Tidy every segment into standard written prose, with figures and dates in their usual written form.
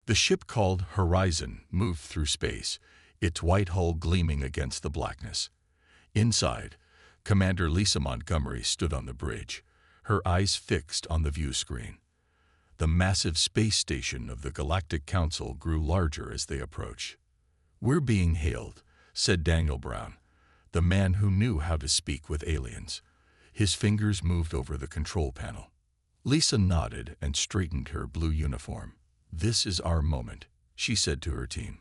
The ship called Horizon moved through space, its white hull gleaming against the blackness. Inside, Commander Lisa Montgomery stood on the bridge, her eyes fixed on the view screen. The massive space station of the Galactic Council grew larger as they approached. "We're being hailed," said Daniel Brown, the man who knew how to speak with aliens. His fingers moved over the control panel. Lisa nodded and straightened her blue uniform. "This is our moment," she said to her team.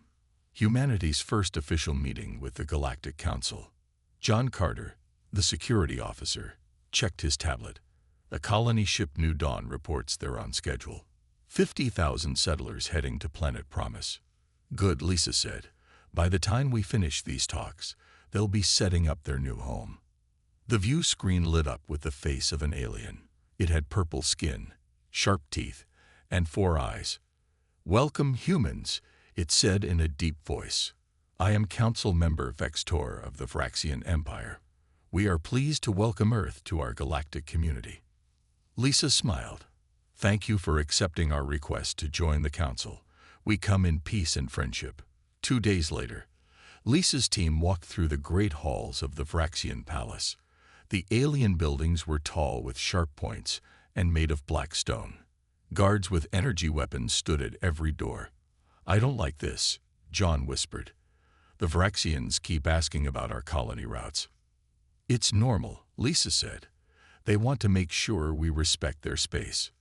Humanity's first official meeting with the Galactic Council. John Carter, the security officer, checked his tablet. The colony ship New Dawn reports they're on schedule. 50,000 settlers heading to Planet Promise. "Good," Lisa said. "By the time we finish these talks, they'll be setting up their new home." The view screen lit up with the face of an alien. It had purple skin, sharp teeth, and 4 eyes. "Welcome, humans," it said in a deep voice. "I am Council Member Vextor of the Vraxian Empire. We are pleased to welcome Earth to our galactic community." Lisa smiled. "Thank you for accepting our request to join the Council. We come in peace and friendship." 2 days later, Lisa's team walked through the great halls of the Vraxian Palace. The alien buildings were tall with sharp points and made of black stone. Guards with energy weapons stood at every door. "I don't like this," John whispered. "The Vraxians keep asking about our colony routes." "It's normal," Lisa said. "They want to make sure we respect their space."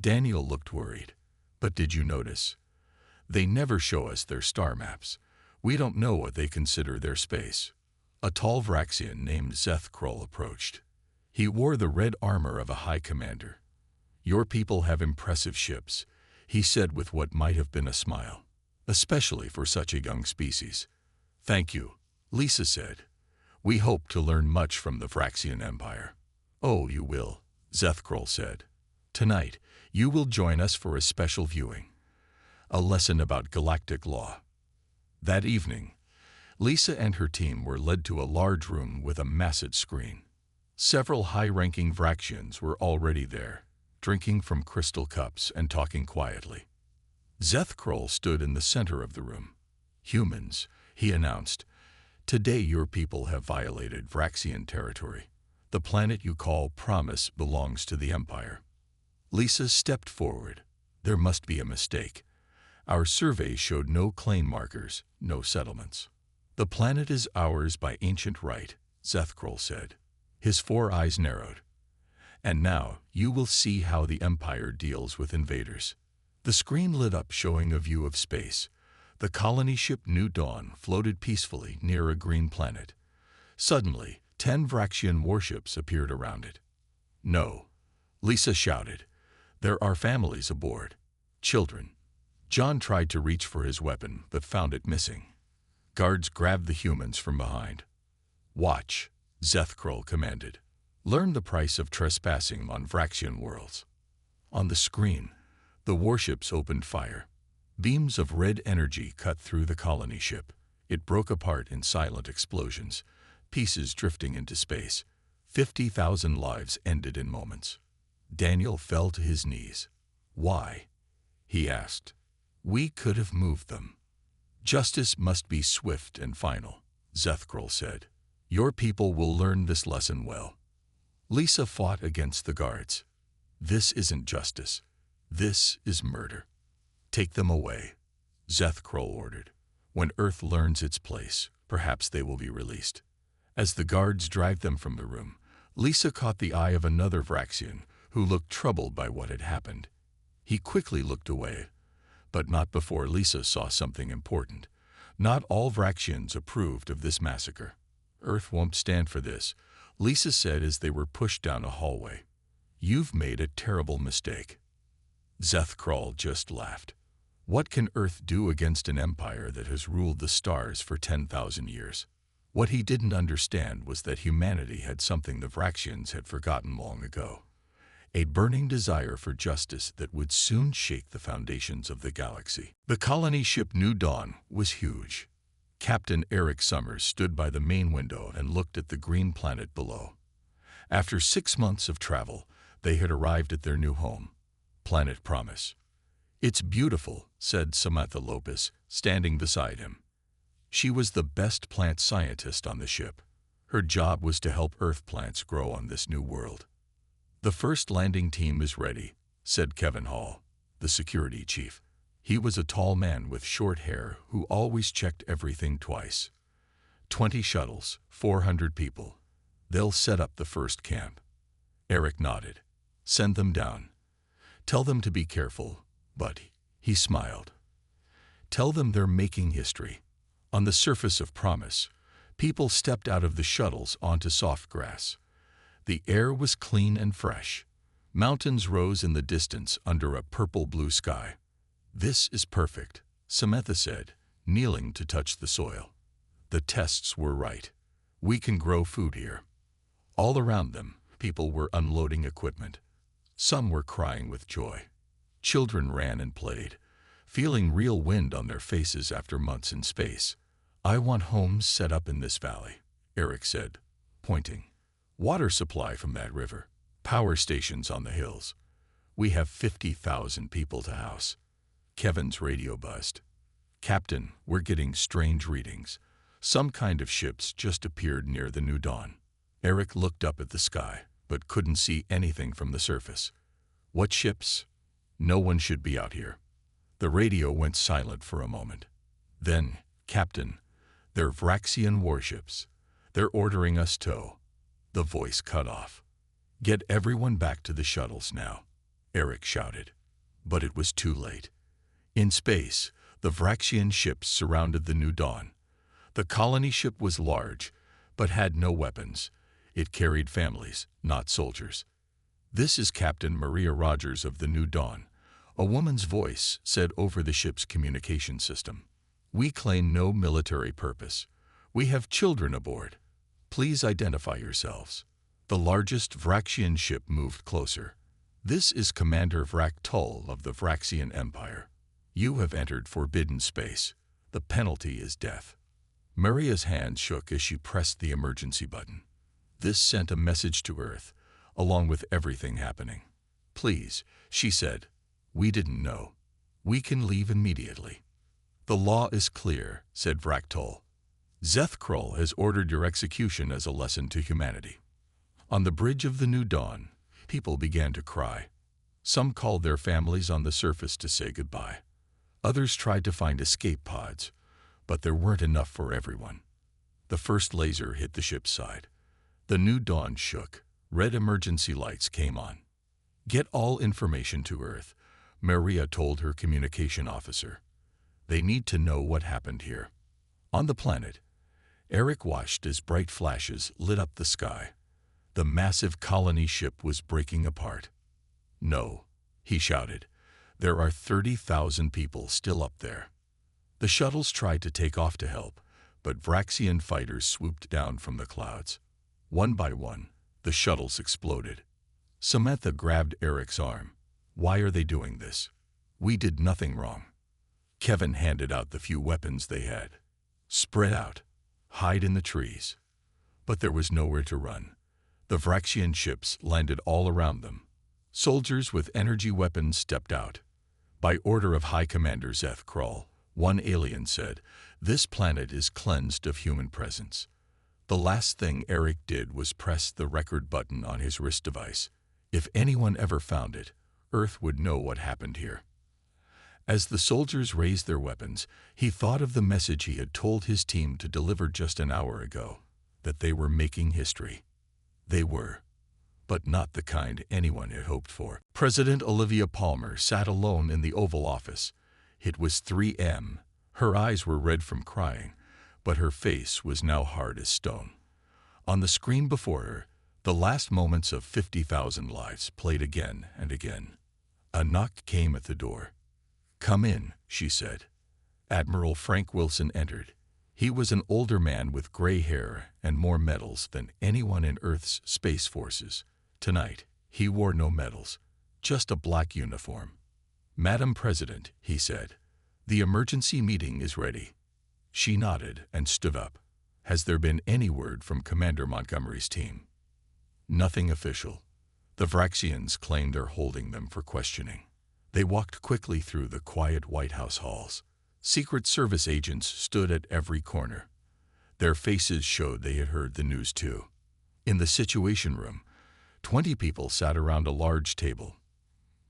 Daniel looked worried. "But did you notice? They never show us their star maps. We don't know what they consider their space." A tall Vraxian named Zethkrol approached. He wore the red armor of a high commander. "Your people have impressive ships," he said with what might have been a smile, "especially for such a young species." "Thank you," Lisa said. "We hope to learn much from the Vraxian Empire." "Oh, you will," Zethkrol said. "Tonight, you will join us for a special viewing. A lesson about galactic law." That evening, Lisa and her team were led to a large room with a massive screen. Several high-ranking Vraxians were already there, drinking from crystal cups and talking quietly. Zethkrol stood in the center of the room. "Humans," he announced, "today your people have violated Vraxian territory. The planet you call Promise belongs to the Empire." Lisa stepped forward. "There must be a mistake. Our survey showed no claim markers, no settlements." "The planet is ours by ancient right," Zethkrol said. His 4 eyes narrowed. "And now you will see how the Empire deals with invaders." The screen lit up showing a view of space. The colony ship New Dawn floated peacefully near a green planet. Suddenly, 10 Vraxian warships appeared around it. "No," Lisa shouted. "There are families aboard. Children." John tried to reach for his weapon, but found it missing. Guards grabbed the humans from behind. "Watch," Zethkrol commanded. "Learn the price of trespassing on Vraxian worlds." On the screen, the warships opened fire. Beams of red energy cut through the colony ship. It broke apart in silent explosions, pieces drifting into space. 50,000 lives ended in moments. Daniel fell to his knees. "Why?" he asked. "We could have moved them." "Justice must be swift and final," Zethkrol said. "Your people will learn this lesson well." Lisa fought against the guards. "This isn't justice. This is murder." "Take them away," Zethkrol ordered. "When Earth learns its place, perhaps they will be released." As the guards dragged them from the room, Lisa caught the eye of another Vraxian who looked troubled by what had happened. He quickly looked away, but not before Lisa saw something important. Not all Vraxians approved of this massacre. "Earth won't stand for this," Lisa said as they were pushed down a hallway. "You've made a terrible mistake." Zethkrol just laughed. What can Earth do against an empire that has ruled the stars for 10,000 years? What he didn't understand was that humanity had something the Vraxians had forgotten long ago. A burning desire for justice that would soon shake the foundations of the galaxy. The colony ship New Dawn was huge. Captain Eric Summers stood by the main window and looked at the green planet below. After 6 months of travel, they had arrived at their new home, Planet Promise. "It's beautiful," said Samantha Lopez, standing beside him. She was the best plant scientist on the ship. Her job was to help Earth plants grow on this new world. "The first landing team is ready," said Kevin Hall, the security chief. He was a tall man with short hair who always checked everything twice. 20 shuttles, 400 people. They'll set up the first camp." Eric nodded. "Send them down. Tell them to be careful," but he smiled. "Tell them they're making history." On the surface of Promise, people stepped out of the shuttles onto soft grass. The air was clean and fresh. Mountains rose in the distance under a purple-blue sky. "This is perfect," Samantha said, kneeling to touch the soil. "The tests were right. We can grow food here." All around them, people were unloading equipment. Some were crying with joy. Children ran and played, feeling real wind on their faces after months in space. "I want homes set up in this valley," Eric said, pointing. "Water supply from that river. Power stations on the hills. We have 50,000 people to house." Kevin's radio buzzed. "Captain, we're getting strange readings. Some kind of ships just appeared near the New Dawn." Eric looked up at the sky, but couldn't see anything from the surface. "What ships? No one should be out here." The radio went silent for a moment. Then, "Captain, they're Vraxian warships. They're ordering us tow." The voice cut off. "Get everyone back to the shuttles now," Eric shouted. But it was too late. In space, the Vraxian ships surrounded the New Dawn. The colony ship was large, but had no weapons. It carried families, not soldiers. "This is Captain Maria Rogers of the New Dawn," a woman's voice said over the ship's communication system. "We claim no military purpose. We have children aboard. Please identify yourselves." The largest Vraxian ship moved closer. "This is Commander Vrak Tull of the Vraxian Empire. You have entered forbidden space. The penalty is death." Maria's hand shook as she pressed the emergency button. This sent a message to Earth, along with everything happening. "Please," she said. "We didn't know. We can leave immediately." "The law is clear," said Vrak Tull. "Zeth Krull has ordered your execution as a lesson to humanity." On the bridge of the New Dawn, people began to cry. Some called their families on the surface to say goodbye. Others tried to find escape pods, but there weren't enough for everyone. The first laser hit the ship's side. The New Dawn shook. Red emergency lights came on. "Get all information to Earth," Maria told her communication officer. "They need to know what happened here." On the planet, Eric watched as bright flashes lit up the sky. The massive colony ship was breaking apart. "No," he shouted. "There are 30,000 people still up there." The shuttles tried to take off to help, but Vraxian fighters swooped down from the clouds. One by one, the shuttles exploded. Samantha grabbed Eric's arm. "Why are they doing this? We did nothing wrong." Kevin handed out the few weapons they had. "Spread out. Hide in the trees." But there was nowhere to run. The Vraxian ships landed all around them. Soldiers with energy weapons stepped out. "By order of High Commander Zeth Krull," one alien said, "this planet is cleansed of human presence." The last thing Eric did was press the record button on his wrist device. If anyone ever found it, Earth would know what happened here. As the soldiers raised their weapons, he thought of the message he had told his team to deliver just an hour ago, that they were making history. They were, but not the kind anyone had hoped for. President Olivia Palmer sat alone in the Oval Office. It was 3 a.m. Her eyes were red from crying, but her face was now hard as stone. On the screen before her, the last moments of 50,000 lives played again and again. A knock came at the door. "Come in," she said. Admiral Frank Wilson entered. He was an older man with gray hair and more medals than anyone in Earth's space forces. Tonight, he wore no medals, just a black uniform. "Madam President," he said, "the emergency meeting is ready." She nodded and stood up. "Has there been any word from Commander Montgomery's team?" "Nothing official. The Vraxians claim they're holding them for questioning." They walked quickly through the quiet White House halls. Secret Service agents stood at every corner. Their faces showed they had heard the news too. In the Situation Room, 20 people sat around a large table.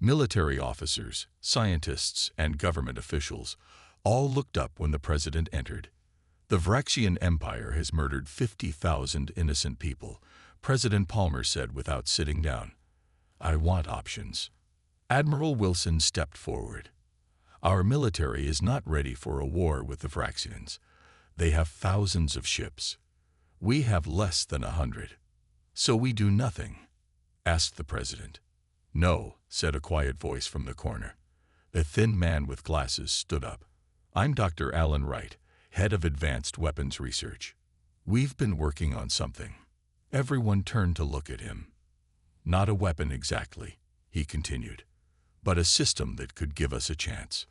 Military officers, scientists, and government officials all looked up when the president entered. The Vraxian Empire has murdered 50,000 innocent people, President Palmer said without sitting down. I want options. Admiral Wilson stepped forward. Our military is not ready for a war with the Vraxians. They have thousands of ships. We have less than 100. So we do nothing, asked the president. No, said a quiet voice from the corner. A thin man with glasses stood up. I'm Dr. Alan Wright, head of Advanced Weapons Research. We've been working on something. Everyone turned to look at him. Not a weapon exactly, he continued, but a system that could give us a chance.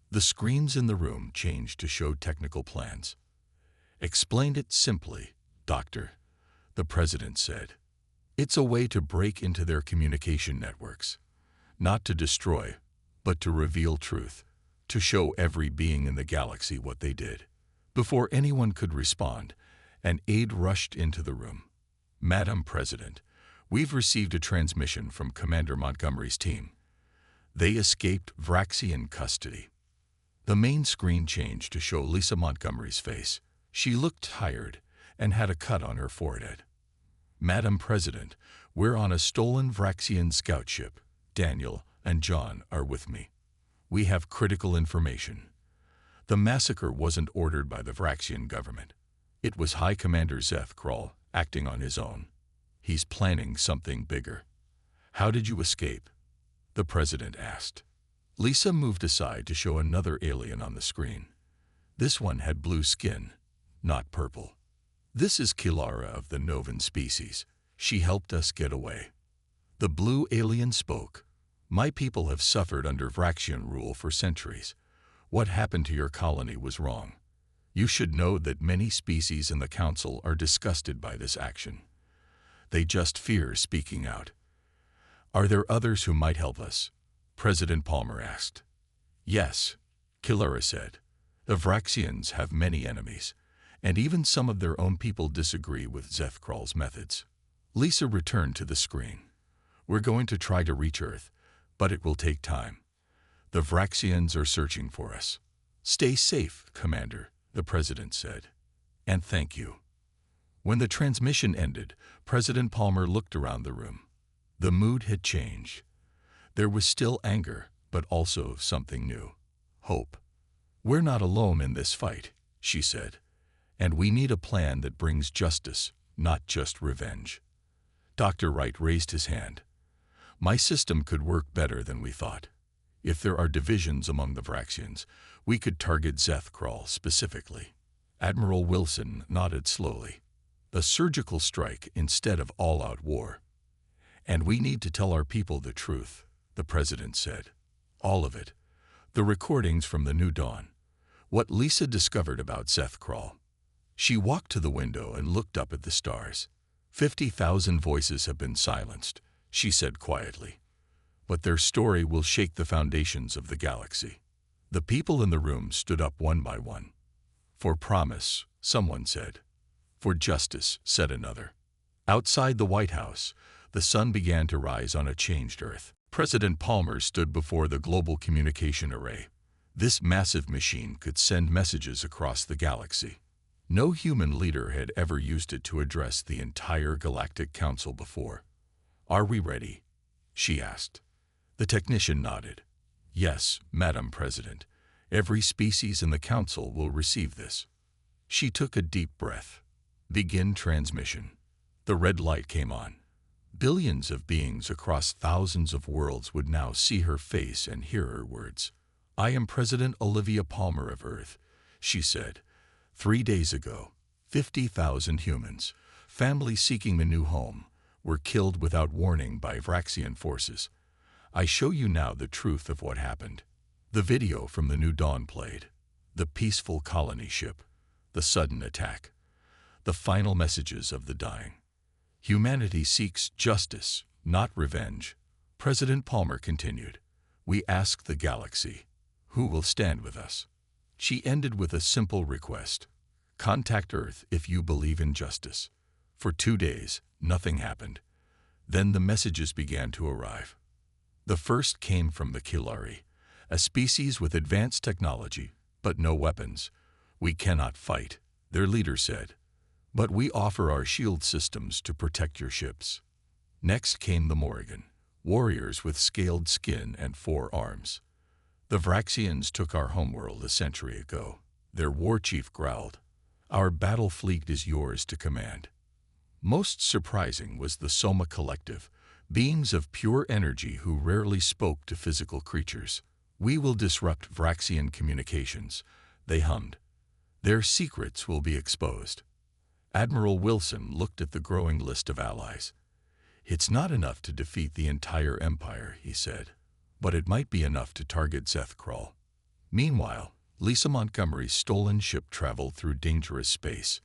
The screens in the room changed to show technical plans. Explained it simply, Doctor, the president said. It's a way to break into their communication networks. Not to destroy, but to reveal truth, to show every being in the galaxy what they did. Before anyone could respond, an aide rushed into the room. Madam President, we've received a transmission from Commander Montgomery's team. They escaped Vraxian custody. The main screen changed to show Lisa Montgomery's face. She looked tired and had a cut on her forehead. Madam President, we're on a stolen Vraxian scout ship. Daniel and John are with me. We have critical information. The massacre wasn't ordered by the Vraxian government. It was High Commander Zeth Kral acting on his own. He's planning something bigger. How did you escape? The president asked. Lisa moved aside to show another alien on the screen. This one had blue skin, not purple. This is Kilara of the Novan species. She helped us get away. The blue alien spoke. My people have suffered under Vraxian rule for centuries. What happened to your colony was wrong. You should know that many species in the council are disgusted by this action. They just fear speaking out. Are there others who might help us? President Palmer asked. Yes, Kilara said. The Vraxians have many enemies, and even some of their own people disagree with Zeth Kral's methods. Lisa returned to the screen. We're going to try to reach Earth, but it will take time. The Vraxians are searching for us. Stay safe, Commander, the president said. And thank you. When the transmission ended, President Palmer looked around the room. The mood had changed. There was still anger, but also something new. Hope. We're not alone in this fight, she said. And we need a plan that brings justice, not just revenge. Dr. Wright raised his hand. My system could work better than we thought. If there are divisions among the Vraxians, we could target Zeth Kral specifically. Admiral Wilson nodded slowly. A surgical strike instead of all-out war. And we need to tell our people the truth, the president said. All of it. The recordings from the New Dawn. What Lisa discovered about Zeth Kral. She walked to the window and looked up at the stars. 50,000 voices have been silenced, she said quietly. But their story will shake the foundations of the galaxy. The people in the room stood up one by one. For promise, someone said. For justice, said another. Outside the White House, the sun began to rise on a changed Earth. President Palmer stood before the global communication array. This massive machine could send messages across the galaxy. No human leader had ever used it to address the entire Galactic Council before. Are we ready? She asked. The technician nodded. Yes, Madam President. Every species in the Council will receive this. She took a deep breath. Begin transmission. The red light came on. Billions of beings across thousands of worlds would now see her face and hear her words. I am President Olivia Palmer of Earth, she said. 3 days ago, 50,000 humans, families seeking a new home, were killed without warning by Vraxian forces. I show you now the truth of what happened. The video from the New Dawn played. The peaceful colony ship. The sudden attack. The final messages of the dying. Humanity seeks justice, not revenge. President Palmer continued. We ask the galaxy, who will stand with us? She ended with a simple request. Contact Earth if you believe in justice. For 2 days, nothing happened. Then the messages began to arrive. The first came from the Kilari, a species with advanced technology, but no weapons. We cannot fight, their leader said, but we offer our shield systems to protect your ships. Next came the Morrigan, warriors with scaled skin and 4 arms. The Vraxians took our homeworld a century ago. Their war chief growled, "Our battle fleet is yours to command." Most surprising was the Soma Collective, beings of pure energy who rarely spoke to physical creatures. "We will disrupt Vraxian communications," they hummed. "Their secrets will be exposed." Admiral Wilson looked at the growing list of allies. "It's not enough to defeat the entire empire," he said, "but it might be enough to target Zethkral." Meanwhile, Lisa Montgomery's stolen ship traveled through dangerous space.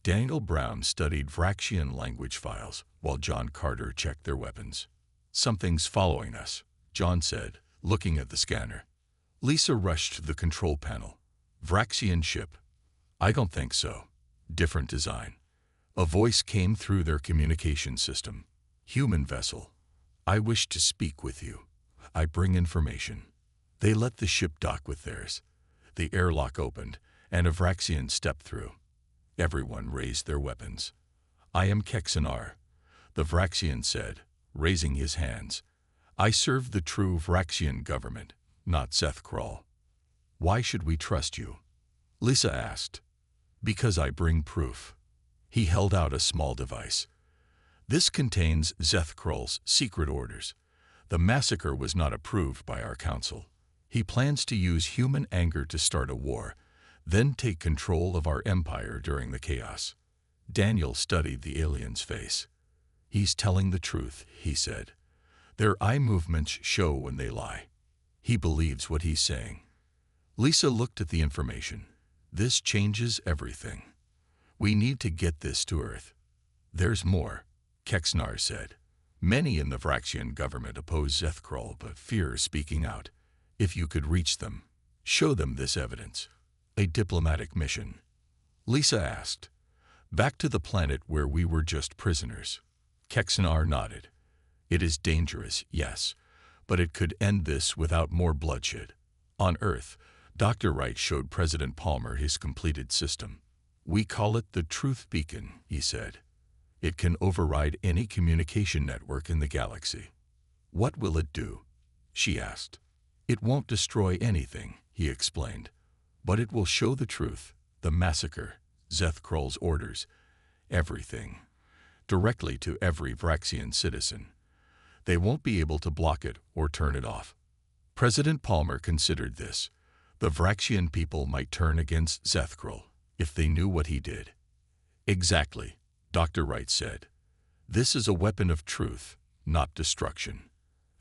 Daniel Brown studied Vraxian language files while John Carter checked their weapons. "Something's following us," John said, looking at the scanner. Lisa rushed to the control panel. "Vraxian ship." "I don't think so. Different design." A voice came through their communication system. "Human vessel. I wish to speak with you. I bring information." They let the ship dock with theirs. The airlock opened, and a Vraxian stepped through. Everyone raised their weapons. "I am Kexanar," the Vraxian said, raising his hands. "I serve the true Vraxian government, not Zethkral." "Why should we trust you?" Lisa asked. "Because I bring proof." He held out a small device. "This contains Zethkral's secret orders. The massacre was not approved by our council. He plans to use human anger to start a war, then take control of our empire during the chaos." Daniel studied the alien's face. "He's telling the truth," he said. "Their eye movements show when they lie. He believes what he's saying." Lisa looked at the information. "This changes everything. We need to get this to Earth." "There's more," Kexnar said. "Many in the Vraxian government oppose Zethkral but fear speaking out. If you could reach them, show them this evidence." "A diplomatic mission?" Lisa asked. "Back to the planet where we were just prisoners." Kexnar nodded. "It is dangerous, yes, but it could end this without more bloodshed. On Earth, Dr. Wright showed President Palmer his completed system. We call it the Truth Beacon," he said. "It can override any communication network in the galaxy." "What will it do?" she asked. "It won't destroy anything," he explained, "but it will show the truth, the massacre, Zethkral's orders, everything, directly to every Vraxian citizen. They won't be able to block it or turn it off." President Palmer considered this. The Vraxian people might turn against Zethkral if they knew what he did. "Exactly," Dr. Wright said. "This is a weapon of truth, not destruction."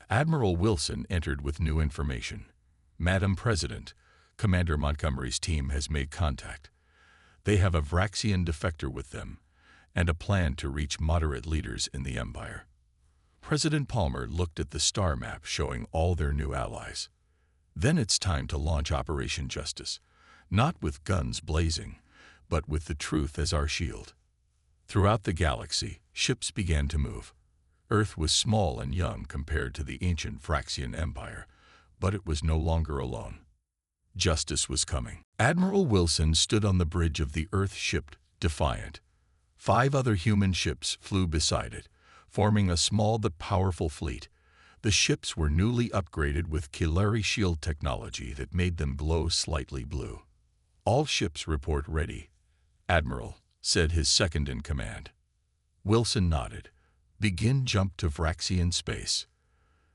Admiral Wilson entered with new information. "Madam President, Commander Montgomery's team has made contact. They have a Vraxian defector with them, and a plan to reach moderate leaders in the Empire." President Palmer looked at the star map showing all their new allies. "Then it's time to launch Operation Justice, not with guns blazing, but with the truth as our shield." Throughout the galaxy, ships began to move. Earth was small and young compared to the ancient Vraxian Empire, but it was no longer alone. Justice was coming. Admiral Wilson stood on the bridge of the Earth ship, Defiant. 5 other human ships flew beside it, forming a small but powerful fleet. The ships were newly upgraded with Kilari shield technology that made them glow slightly blue. "All ships report ready," Admiral said, his second in command. Wilson nodded. "Begin jump to Vraxian space."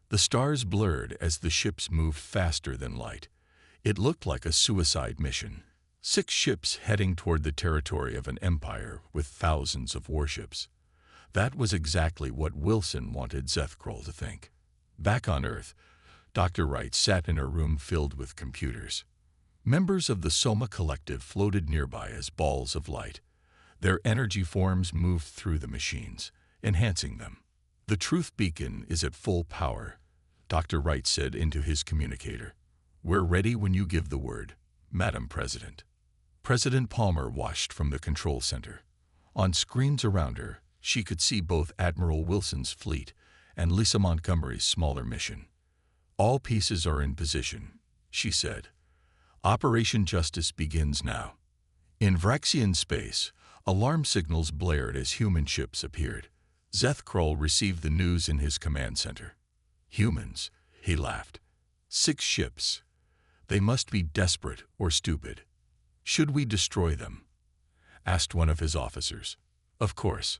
The stars blurred as the ships moved faster than light. It looked like a suicide mission. 6 ships heading toward the territory of an empire with thousands of warships. That was exactly what Wilson wanted Zethkral to think. Back on Earth, Dr. Wright sat in a room filled with computers. Members of the Soma Collective floated nearby as balls of light. Their energy forms moved through the machines, enhancing them. "The Truth Beacon is at full power," Dr. Wright said into his communicator. "We're ready when you give the word, Madam President." President Palmer watched from the control center. On screens around her, she could see both Admiral Wilson's fleet and Lisa Montgomery's smaller mission. "All pieces are in position," she said. "Operation Justice begins now." In Vraxian space, alarm signals blared as human ships appeared. Zeth Krull received the news in his command center. "Humans," he laughed. "6 ships. They must be desperate or stupid. Should we destroy them?" asked one of his officers. "Of course.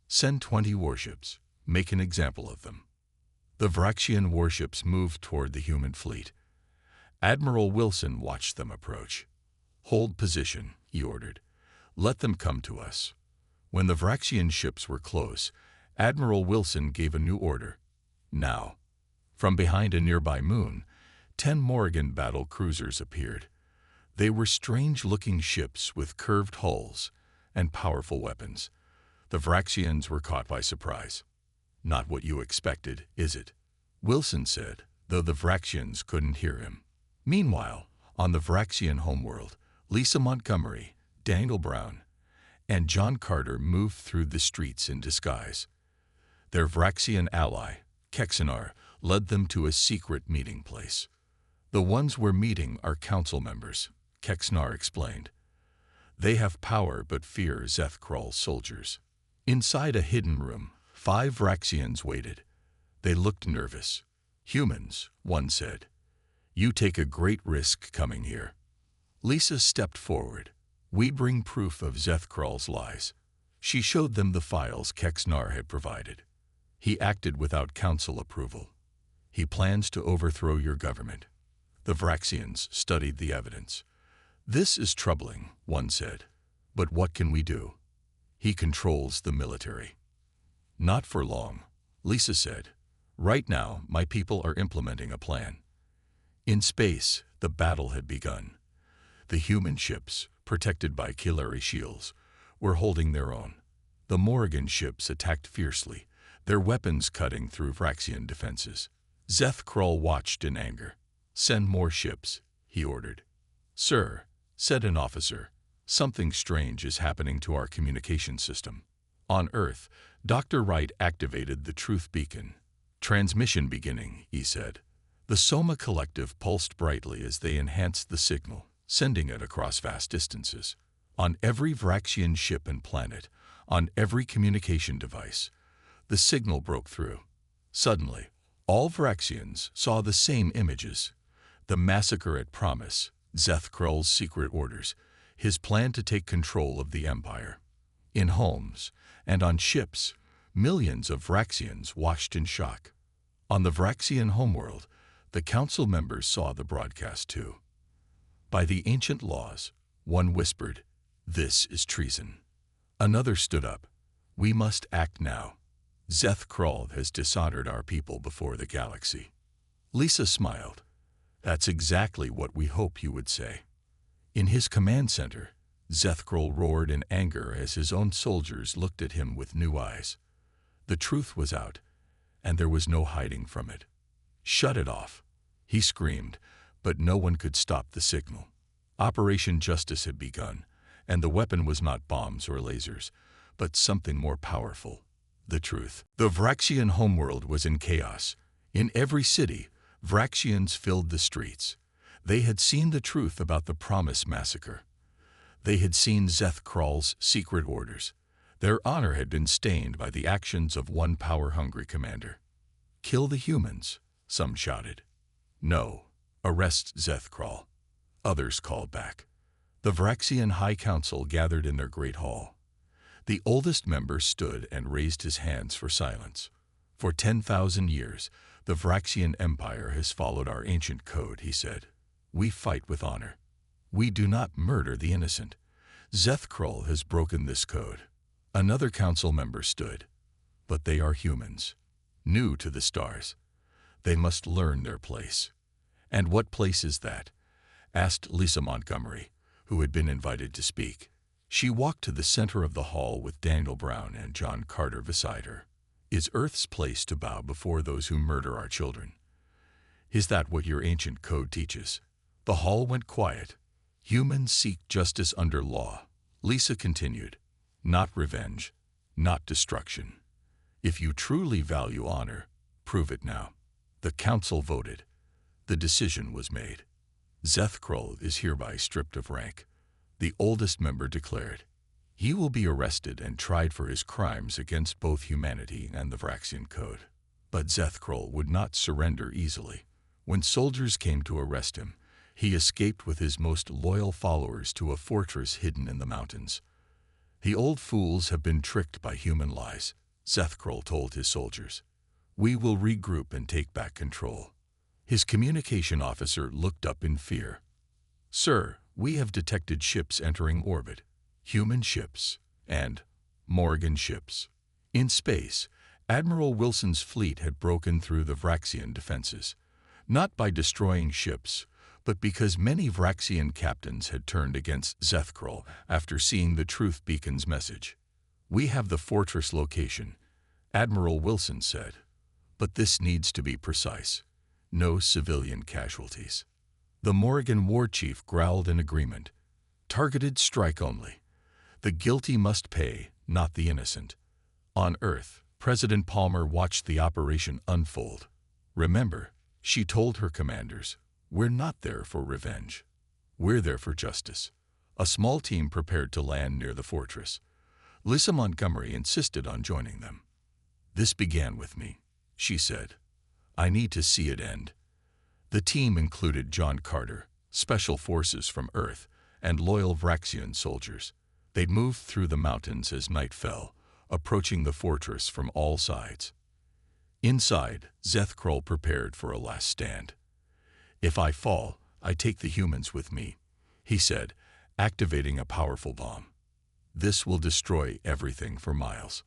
Send 20 warships. Make an example of them." The Vraxian warships moved toward the human fleet. Admiral Wilson watched them approach. "Hold position," he ordered. "Let them come to us." When the Vraxian ships were close, Admiral Wilson gave a new order. "Now." From behind a nearby moon, 10 Morrigan battle cruisers appeared. They were strange-looking ships with curved hulls and powerful weapons. The Vraxians were caught by surprise. "Not what you expected, is it?" Wilson said, though the Vraxians couldn't hear him. Meanwhile, on the Vraxian homeworld, Lisa Montgomery, Daniel Brown, and John Carter moved through the streets in disguise. Their Vraxian ally, Kexanar, led them to a secret meeting place. "The ones we're meeting are council members," Kexanar explained. "They have power but fear Zeth Krull's soldiers." Inside a hidden room, 5 Vraxians waited. They looked nervous. "Humans," one said. "You take a great risk coming here." Lisa stepped forward. "We bring proof of Zeth Krull's lies." She showed them the files Kexanar had provided. "He acted without council approval. He plans to overthrow your government." The Vraxians studied the evidence. "This is troubling," one said. "But what can we do? He controls the military." "Not for long," Lisa said. "Right now, my people are implementing a plan." In space, the battle had begun. The human ships, protected by Kilari shields, were holding their own. The Morrigan ships attacked fiercely, their weapons cutting through Vraxian defenses. Zeth Krull watched in anger. "Send more ships," he ordered. "Sir," said an officer, "something strange is happening to our communication system." On Earth, Dr. Wright activated the truth beacon. "Transmission beginning," he said. The Soma Collective pulsed brightly as they enhanced the signal, sending it across vast distances. On every Vraxian ship and planet, on every communication device, the signal broke through. Suddenly, all Vraxians saw the same images. The massacre at Promise, Zeth Krull's secret orders, his plan to take control of the Empire. In homes and on ships, millions of Vraxians watched in shock. On the Vraxian homeworld, the council members saw the broadcast too. "By the ancient laws," one whispered, "this is treason." Another stood up. "We must act now. Zeth Krull has dishonored our people before the galaxy." Lisa smiled. "That's exactly what we hoped you would say." In his command center, Zeth Krull roared in anger as his own soldiers looked at him with new eyes. The truth was out, and there was no hiding from it. "Shut it off," he screamed, but no one could stop the signal. Operation Justice had begun, and the weapon was not bombs or lasers, but something more powerful: the truth. The Vraxian homeworld was in chaos. In every city, Vraxians filled the streets. They had seen the truth about the Promise massacre. They had seen Zeth Krull's secret orders. Their honor had been stained by the actions of one power-hungry commander. "Kill the humans," some shouted. "No, arrest Zeth Krull," others called back. The Vraxian High Council gathered in their great hall. The oldest member stood and raised his hands for silence. "For 10,000 years, the Vraxian Empire has followed our ancient code," he said. "We fight with honor. We do not murder the innocent. Zeth Krull has broken this code." Another council member stood. "But they are humans, new to the stars. They must learn their place." "And what place is that?" asked Lisa Montgomery, who had been invited to speak. She walked to the center of the hall with Daniel Brown and John Carter beside her. "Is Earth's place to bow before those who murder our children?" Is that what your ancient code teaches? The hall went quiet. Humans seek justice under law. Lisa continued. Not revenge, not destruction. If you truly value honor, prove it now. The council voted. The decision was made. Zethkrol is hereby stripped of rank. The oldest member declared. He will be arrested and tried for his crimes against both humanity and the Vraxian Code. But Zethkrol would not surrender easily. When soldiers came to arrest him, he escaped with his most loyal followers to a fortress hidden in the mountains. The old fools have been tricked by human lies, Zethkrol told his soldiers. We will regroup and take back control. His communication officer looked up in fear. Sir, we have detected ships entering orbit. Human ships and Morgan ships. In space, Admiral Wilson's fleet had broken through the Vraxian defenses, not by destroying ships, but because many Vraxian captains had turned against Zethkrol after seeing the Truth Beacon's message. We have the fortress location, Admiral Wilson said, but this needs to be precise. No civilian casualties. The Morgan war chief growled in agreement. Targeted strike only. The guilty must pay, not the innocent. On Earth, President Palmer watched the operation unfold. Remember, she told her commanders, we're not there for revenge. We're there for justice. A small team prepared to land near the fortress. Lisa Montgomery insisted on joining them. This began with me, she said. I need to see it end. The team included John Carter, Special Forces from Earth, and loyal Vraxian soldiers. They'd moved through the mountains as night fell, approaching the fortress from all sides. Inside, Zethkrol prepared for a last stand. If I fall, I take the humans with me, he said, activating a powerful bomb. This will destroy everything for miles.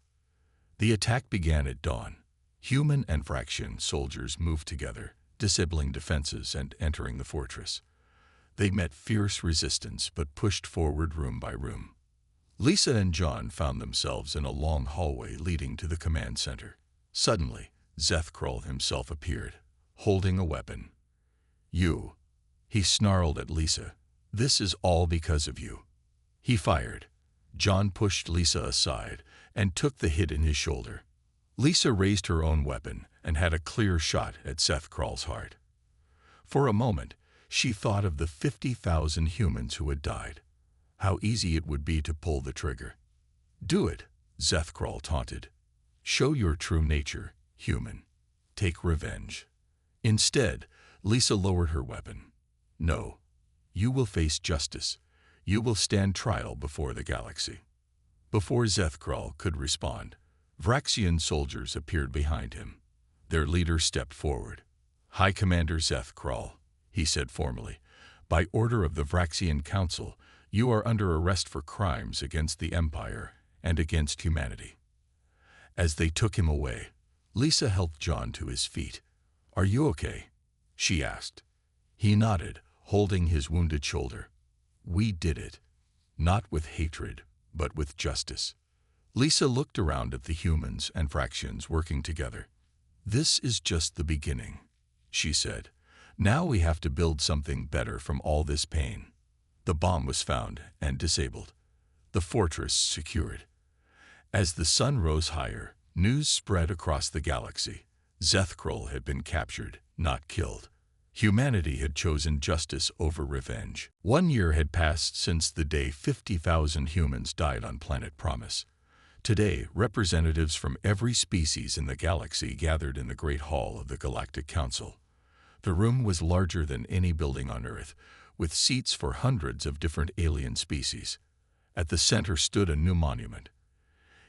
The attack began at dawn. Human and Vraxian soldiers moved together, disabling defenses and entering the fortress. They met fierce resistance but pushed forward room by room. Lisa and John found themselves in a long hallway leading to the command center. Suddenly, Zethkrol himself appeared, holding a weapon. You, he snarled at Lisa. This is all because of you. He fired. John pushed Lisa aside and took the hit in his shoulder. Lisa raised her own weapon and had a clear shot at Zethkrol's heart. For a moment, she thought of the 50,000 humans who had died. How easy it would be to pull the trigger. Do it, Zethkrol taunted. Show your true nature, human. Take revenge. Instead, Lisa lowered her weapon. No, you will face justice. You will stand trial before the galaxy. Before Zethkrol could respond, Vraxian soldiers appeared behind him. Their leader stepped forward. High Commander Zethkrol, he said formally, by order of the Vraxian Council, you are under arrest for crimes against the Empire and against humanity. As they took him away, Lisa helped John to his feet. Are you okay? She asked. He nodded, holding his wounded shoulder. We did it. Not with hatred, but with justice. Lisa looked around at the humans and Vraxians working together. This is just the beginning, she said. Now we have to build something better from all this pain. The bomb was found and disabled. The fortress secured. As the sun rose higher, news spread across the galaxy. Zethkrol had been captured, not killed. Humanity had chosen justice over revenge. 1 year had passed since the day 50,000 humans died on planet Promise. Today, representatives from every species in the galaxy gathered in the Great Hall of the Galactic Council. The room was larger than any building on Earth, with seats for hundreds of different alien species. At the center stood a new monument.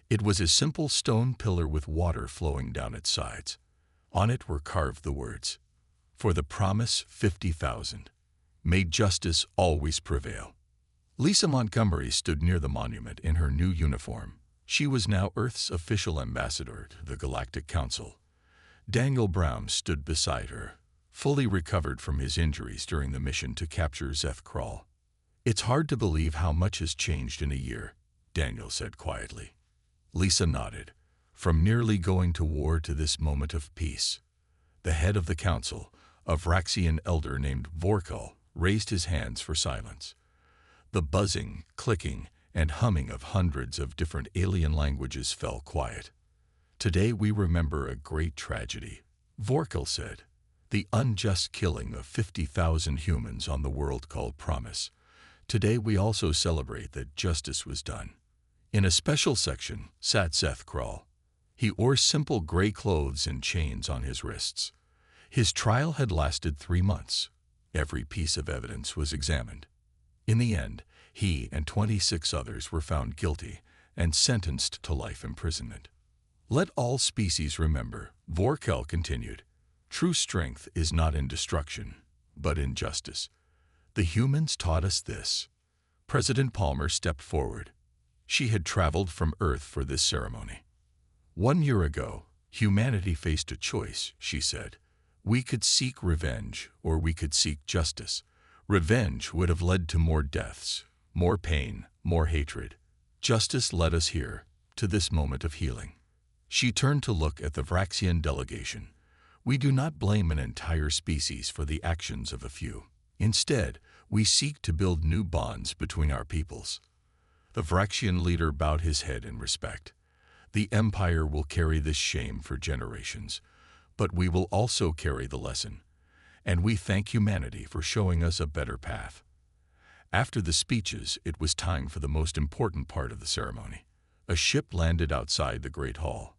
It was a simple stone pillar with water flowing down its sides. On it were carved the words, "For the Promise 50,000. May justice always prevail." Lisa Montgomery stood near the monument in her new uniform. She was now Earth's official ambassador to the Galactic Council. Daniel Brown stood beside her, fully recovered from his injuries during the mission to capture Zethkrol. It's hard to believe how much has changed in a year, Daniel said quietly. Lisa nodded. From nearly going to war to this moment of peace. The head of the council, A Vraxian elder named Vorkul raised his hands for silence. The buzzing, clicking, and humming of hundreds of different alien languages fell quiet. Today we remember a great tragedy, Vorkul said. The unjust killing of 50,000 humans on the world called Promise. Today we also celebrate that justice was done. In a special section sat Seth Krull. He wore simple gray clothes and chains on his wrists. His trial had lasted 3 months. Every piece of evidence was examined. In the end, he and 26 others were found guilty and sentenced to life imprisonment. Let all species remember, Vorkul continued, true strength is not in destruction, but in justice. The humans taught us this. President Palmer stepped forward. She had traveled from Earth for this ceremony. 1 year ago, humanity faced a choice, she said. We could seek revenge, or we could seek justice. Revenge would have led to more deaths, more pain, more hatred. Justice led us here, to this moment of healing. She turned to look at the Vraxian delegation. We do not blame an entire species for the actions of a few. Instead, we seek to build new bonds between our peoples. The Vraxian leader bowed his head in respect. The Empire will carry this shame for generations, but we will also carry the lesson. And we thank humanity for showing us a better path. After the speeches, it was time for the most important part of the ceremony. A ship landed outside the Great Hall.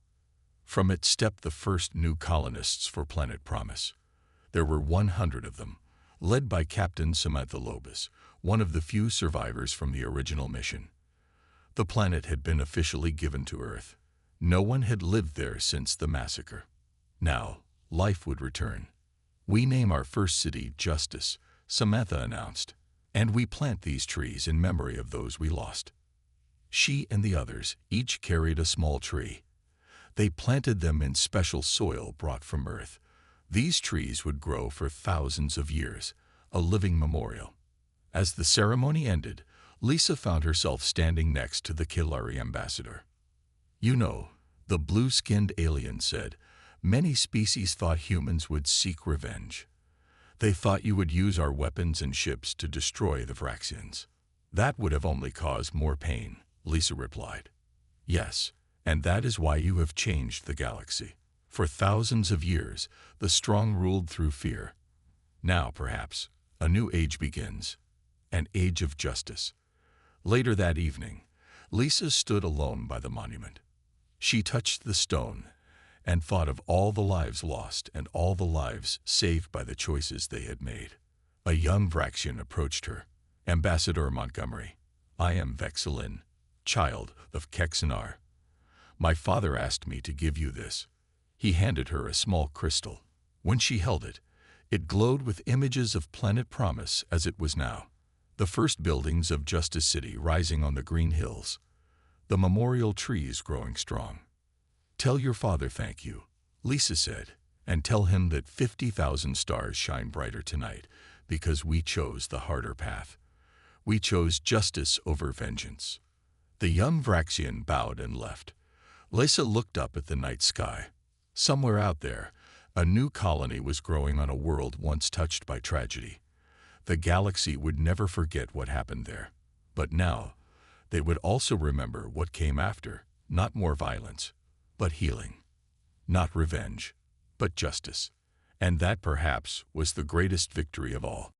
From it stepped the first new colonists for Planet Promise. There were 100 of them, led by Captain Samantha Lobus, one of the few survivors from the original mission. The planet had been officially given to Earth. No one had lived there since the massacre. Now, life would return. We name our first city Justice, Samantha announced, and we plant these trees in memory of those we lost. She and the others each carried a small tree. They planted them in special soil brought from Earth. These trees would grow for thousands of years, a living memorial. As the ceremony ended, Lisa found herself standing next to the Kilari ambassador. You know, the blue-skinned alien said, many species thought humans would seek revenge. They thought you would use our weapons and ships to destroy the Vraxians. That would have only caused more pain, Lisa replied. Yes, and that is why you have changed the galaxy. For thousands of years, the strong ruled through fear. Now, perhaps, a new age begins, an age of justice. Later that evening, Lisa stood alone by the monument. She touched the stone and thought of all the lives lost and all the lives saved by the choices they had made. A young Vraxian approached her. Ambassador Montgomery, I am Vexilin, child of Kexanar. My father asked me to give you this. He handed her a small crystal. When she held it, it glowed with images of Planet Promise as it was now. The first buildings of Justice City rising on the green hills. The memorial trees growing strong. Tell your father thank you, Lisa said, and tell him that 50,000 stars shine brighter tonight because we chose the harder path. We chose justice over vengeance. The young Vraxian bowed and left. Lisa looked up at the night sky. Somewhere out there, a new colony was growing on a world once touched by tragedy. The galaxy would never forget what happened there. But now, they would also remember what came after, not more violence, but healing. Not revenge, but justice. And that perhaps was the greatest victory of all.